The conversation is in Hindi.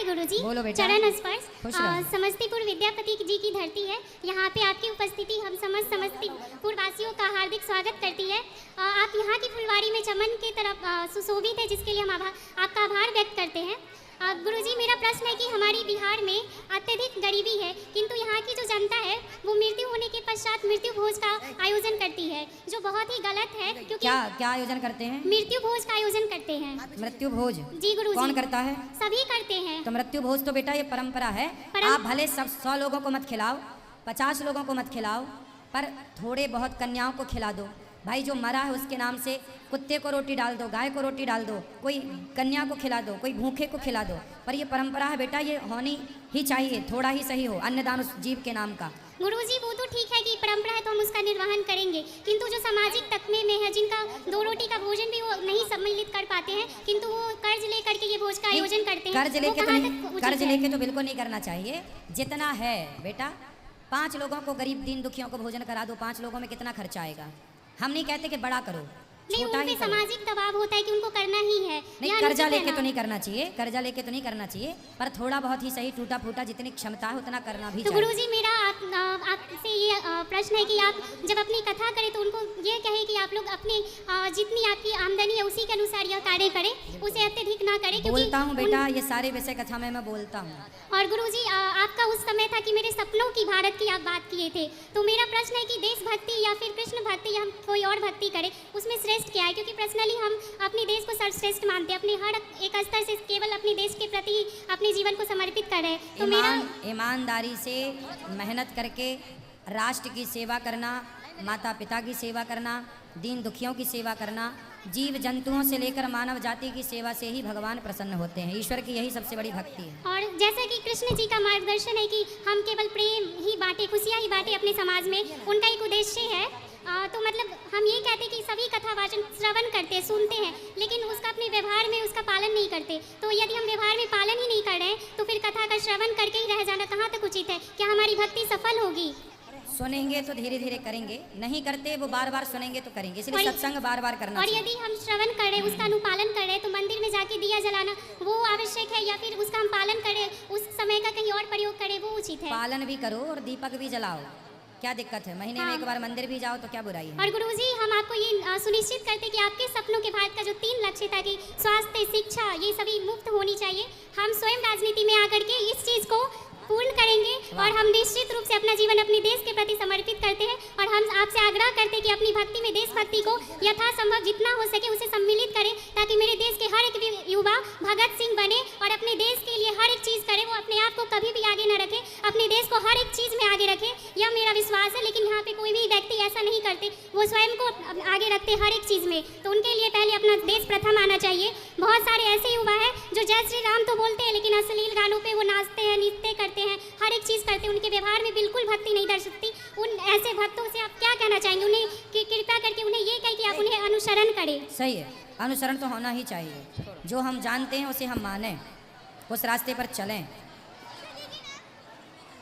गुरुजी। बोलो बेटा। चरण स्पर्श। खुश रहो। समस्तीपुर विद्यापति जी की धरती है। यहाँ पे आपकी उपस्थिति हम समस्त समस्तीपुर वासियों का हार्दिक स्वागत करती है। आप यहाँ की फुलवारी में चमन की तरफ सुशोभित है, जिसके लिए हम आपका आभार व्यक्त करते हैं। गुरुजी, मेरा प्रश्न है कि हमारी बिहार में अत्यधिक गरीबी है, किंतु यहाँ की जो जनता है वो मृत्यु होने के पश्चात मृत्यु भोज का आयोजन करती है, जो बहुत ही गलत है। क्योंकि क्या आयोजन करते हैं? मृत्यु भोज का आयोजन करते हैं। मृत्यु भोज? जी गुरुजी। कौन करता है? सभी करते हैं। तो मृत्यु भोज तो बेटा ये परंपरा है। आप भले सब 100 लोगों को मत खिलाओ, 50 लोगों को मत खिलाओ, पर थोड़े बहुत कन्याओं को खिला दो। भाई जो मरा है उसके नाम से कुत्ते को रोटी डाल दो, गाय को रोटी डाल दो, कोई कन्या को खिला दो, कोई भूखे को खिला दो। पर ये परंपरा है बेटा, ये होनी ही चाहिए, थोड़ा ही सही हो, अन्नदान उस जीव के नाम का। गुरुजी, वो तो ठीक है कि परंपरा है तो हम उसका निर्वहन करेंगे, किंतु जो सामाजिक तकमे में है, जिनका 2 रोटी का भोजन भी वो नहीं सम्मिलित कर पाते हैं, किंतु वो कर्ज लेकर के ये भोज का आयोजन करते हैं। कर्ज लेके तो बिल्कुल नहीं करना चाहिए। जितना है बेटा, 5 लोगों को, गरीब दीन दुखियों को भोजन करा दो। 5 लोगों में कितना खर्चा आएगा? हम नहीं कहते कि बड़ा करो, नहीं, उन पे सामाजिक दबाव होता है कि उनको करना ही है। नहीं, कर्जा लेके तो नहीं करना चाहिए, कर्जा लेके तो नहीं करना चाहिए, पर थोड़ा बहुत ही सही, टूटा फूटा जितनी क्षमता है उतना करना भी चाहिए। तो गुरुजी, मेरा आपसे ये प्रश्न है कि आप जब अपनी कथा करें तो उनको ये कहें कि आप लोग अपनी जितनी आपकी आमदनी है उसी के अनुसार यह कार्य करें, उसे अत्यधिक ना करें। बोलता हूँ बेटा, ये सारे विषय कथा में मैं बोलता हूँ। और गुरुजी, आपका उस समय था कि मेरे सपनों की भारत की आप बात किए थे, तो मेरा प्रश्न है कि देशभक्ति या फिर कृष्ण भक्ति या हम कोई और भक्ति करें, उसमें श्रेष्ठ क्या है? क्योंकि पर्सनली हम अपने देश को सर्वश्रेष्ठ मानते हैं, अपने हर एक स्तर से केवल अपने देश के प्रति अपने जीवन को समर्पित कर रहे हैं। तो मेरा ईमानदारी से मेहनत करके राष्ट्र की सेवा करना, माता पिता की सेवा करना, दीन दुखियों की सेवा करना, जीव जंतुओं से लेकर मानव जाति की सेवा से ही भगवान प्रसन्न होते हैं। ईश्वर की यही सबसे बड़ी भक्ति है। और जैसा कि कृष्ण जी का मार्गदर्शन है कि हम केवल प्रेम ही बांटे, खुशियाँ ही बांटे अपने समाज में, उनका एक उद्देश्य है। तो मतलब हम ये कहते हैं कि सभी कथा वाचन श्रवण करते हैं, सुनते हैं, लेकिन उसका अपने व्यवहार में उसका पालन नहीं करते। तो यदि हम व्यवहार में पालन ही नहीं कर रहे हैं तो फिर कथा का श्रवण करके ही रह जाना कहाँ तक उचित है? क्या हमारी भक्ति सफल होगी? सुनेंगे तो धीरे धीरे करेंगे, नहीं करते वो बार बार सुनेंगे तो करेंगे, इसलिए सत्संग बार बार करना। और यदि हम श्रवण करें, उसका अनुपालन करें, तो मंदिर में जाके दिया जलाना वो आवश्यक है, या फिर उसका हम पालन करें, उस समय का कहीं और प्रयोग करें, वो उचित है? पालन भी करो और दीपक भी जलाओ, क्या दिक्कत है? महीने में एक बार मंदिर भी जाओ तो क्या बुराई है? और गुरुजी, हम आपको ये सुनिश्चित करते कि आपके सपनों के भारत का जो 3 लक्ष्य था कि स्वास्थ्य, शिक्षा, ये सभी मुफ्त होनी चाहिए, हम स्वयं राजनीति में आकर के इस चीज़ को पूर्ण करेंगे। और हम निश्चित रूप से अपना जीवन अपने देश के प्रति समर्पित करते हैं, और हम आपसे आग्रह करते हैं कि अपनी भक्ति में देशभक्ति को यथासंभव जितना हो सके उसे सम्मिलित करें, ताकि मेरे देश के हर एक युवा भगत सिंह बने और अपने देश के लिए हर एक चीज़ करे। वो अपने आप को कभी भी आगे न रखे, अपने देश को हर एक चीज़ में आगे रखे, यह मेरा विश्वास है। लेकिन यहाँ पे कोई भी व्यक्ति ऐसा नहीं करते, वो स्वयं को आगे रखते हर एक चीज़ में। तो उनके लिए पहले अपना देश प्रथम आना चाहिए। बहुत सारे ऐसे युवा हैं जो जय श्री राम तो बोलते हैं, लेकिन अश्लील गानों पर वो नाचते हैं, नृत्य करते हैं, हर एक चीज़ करते हैं, उनके व्यवहार में बिल्कुल भक्ति नहीं दर्शाती। उन ऐसे भक्तों से आप क्या कहना चाहेंगे? उन्हें कृपया करके उन्हें ये कहें कि आप उन्हें अनुसरण करें। सही है, अनुसरण तो होना ही चाहिए। जो हम जानते हैं उसे हम मानें, उस रास्ते पर चलें।